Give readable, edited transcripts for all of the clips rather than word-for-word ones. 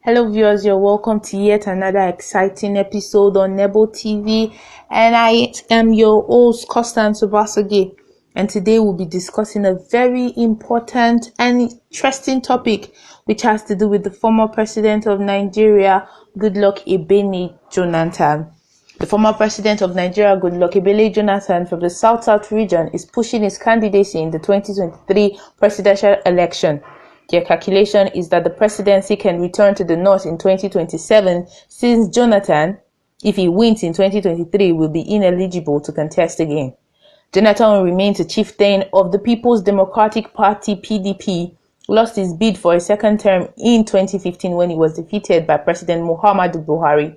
Hello viewers, you're welcome to yet another exciting episode on Nebo TV, and I am your host Constance Obasage, and today we'll be discussing a very important and interesting topic which has to do with the former president of Nigeria, Goodluck Ebele Jonathan. The former president of Nigeria, Goodluck Ebele Jonathan from the South region, is pushing his candidacy in the 2023 presidential election. Their calculation is that the presidency can return to the North in 2027, since Jonathan, if he wins in 2023, will be ineligible to contest again. Jonathan remains a chieftain of the People's Democratic Party (PDP), lost his bid for a second term in 2015 when he was defeated by President Muhammadu Buhari.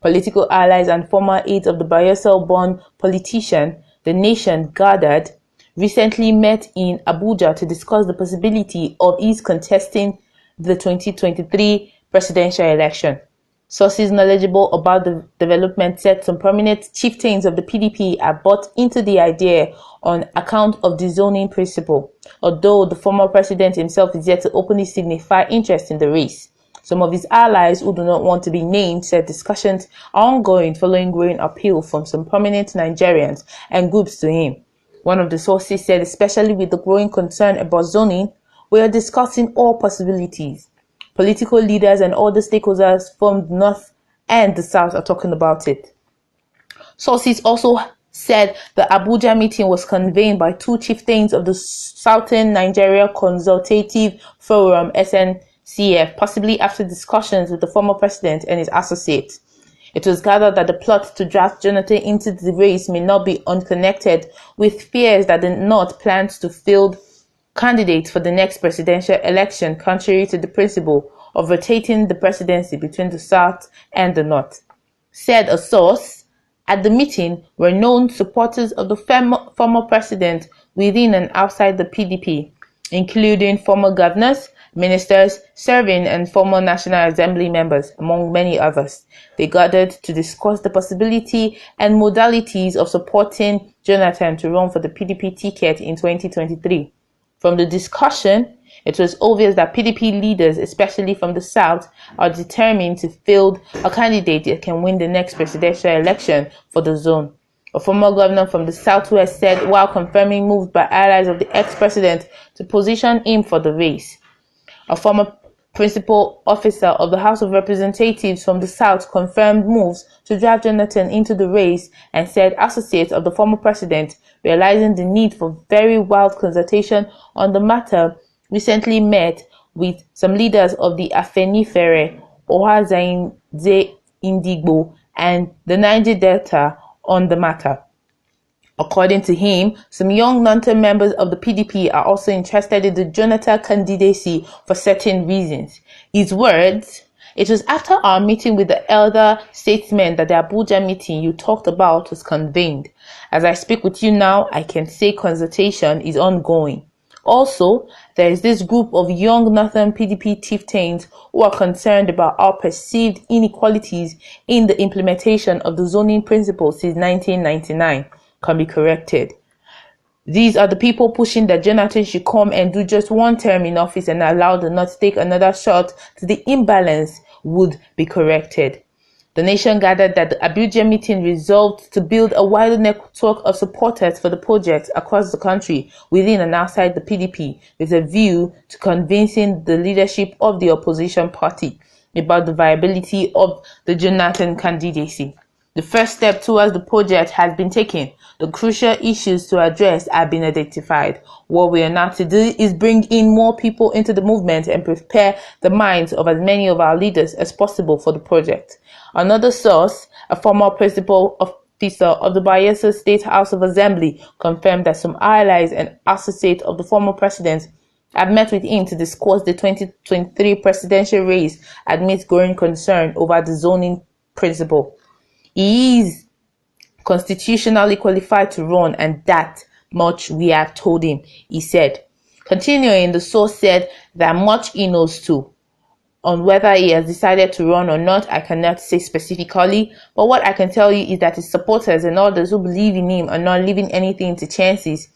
Political allies and former aides of the Bayelsa-born politician, the nation gathered recently met in Abuja to discuss the possibility of his contesting the 2023 presidential election. Sources knowledgeable about the development said some prominent chieftains of the PDP are bought into the idea on account of the zoning principle, although the former president himself is yet to openly signify interest in the race. Some of his allies, who do not want to be named, said discussions are ongoing following growing appeal from some prominent Nigerians and groups to him. One of the sources said, especially with the growing concern about zoning, we are discussing all possibilities. Political leaders and other stakeholders from the North and the South are talking about it. Sources also said the Abuja meeting was convened by two chieftains of the Southern Nigeria Consultative Forum (SNCF), possibly after discussions with the former president and his associates. It was gathered that the plot to draft Jonathan into the race may not be unconnected with fears that the North plans to field candidates for the next presidential election, contrary to the principle of rotating the presidency between the South and the North. Said a source, at the meeting were known supporters of the former president within and outside the PDP, including former governors, ministers, serving and former National Assembly members, among many others. They gathered to discuss the possibility and modalities of supporting Jonathan to run for the PDP ticket in 2023. From the discussion, it was obvious that PDP leaders, especially from the South, are determined to field a candidate that can win the next presidential election for the zone. A former governor from the Southwest said, while confirming moves by allies of the ex-president to position him for the race. A former principal officer of the House of Representatives from the South confirmed moves to drive Jonathan into the race and said associates of the former president, realizing the need for very wild consultation on the matter, recently met with some leaders of the Afenifere, Ohazainze Indigbo, and the Niger Delta on the matter. According to him, some young non-term members of the PDP are also interested in the Jonathan candidacy for certain reasons. His words, "It was after our meeting with the elder statesmen that the Abuja meeting you talked about was convened. As I speak with you now, I can say consultation is ongoing. Also, there is this group of young northern PDP chieftains who are concerned about our perceived inequalities in the implementation of the zoning principle since 1999. Can be corrected. These are the people pushing that Jonathan should come and do just one term in office and allow the North to take another shot to the imbalance would be corrected." The nation gathered that the Abuja meeting resolved to build a wider network of supporters for the project across the country, within and outside the PDP, with a view to convincing the leadership of the opposition party about the viability of the Jonathan candidacy. The first step towards the project has been taken. The crucial issues to address have been identified. What we are now to do is bring in more people into the movement and prepare the minds of as many of our leaders as possible for the project. Another source, a former principal officer of the Bayelsa State House of Assembly, confirmed that some allies and associates of the former president have met with him to discuss the 2023 presidential race amidst growing concern over the zoning principle. He is constitutionally qualified to run, and that much we have told him, he said. Continuing, the source said that much he knows too. On whether he has decided to run or not, I cannot say specifically, but what I can tell you is that his supporters and others who believe in him are not leaving anything to chances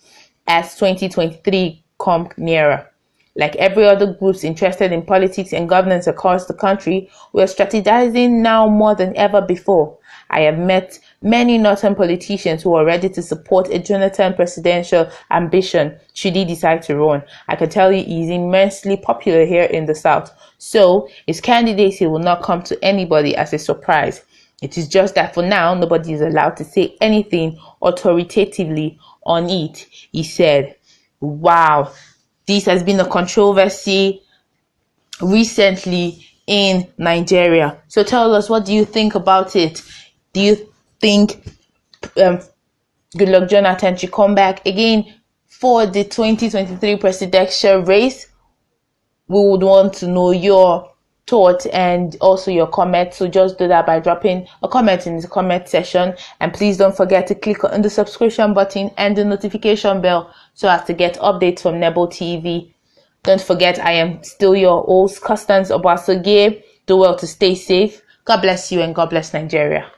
as 2023 come nearer. Like every other groups interested in politics and governance across the country, we are strategizing now more than ever before. I have met many northern politicians who are ready to support a Jonathan presidential ambition should he decide to run. I can tell you he's immensely popular here in the South. So his candidacy will not come to anybody as a surprise. It is just that for now, nobody is allowed to say anything authoritatively on it, he said. Wow, this has been a controversy recently in Nigeria. So tell us, what do you think about it? Do you think Goodluck Jonathan should come back again for the 2023 presidential race? We would want to know your thoughts and also your comments. So just do that by dropping a comment in the comment section. And please don't forget to click on the subscription button and the notification bell so as to get updates from Nebo TV. Don't forget, I am still your host, Constance Obasogie. Do well to stay safe. God bless you and God bless Nigeria.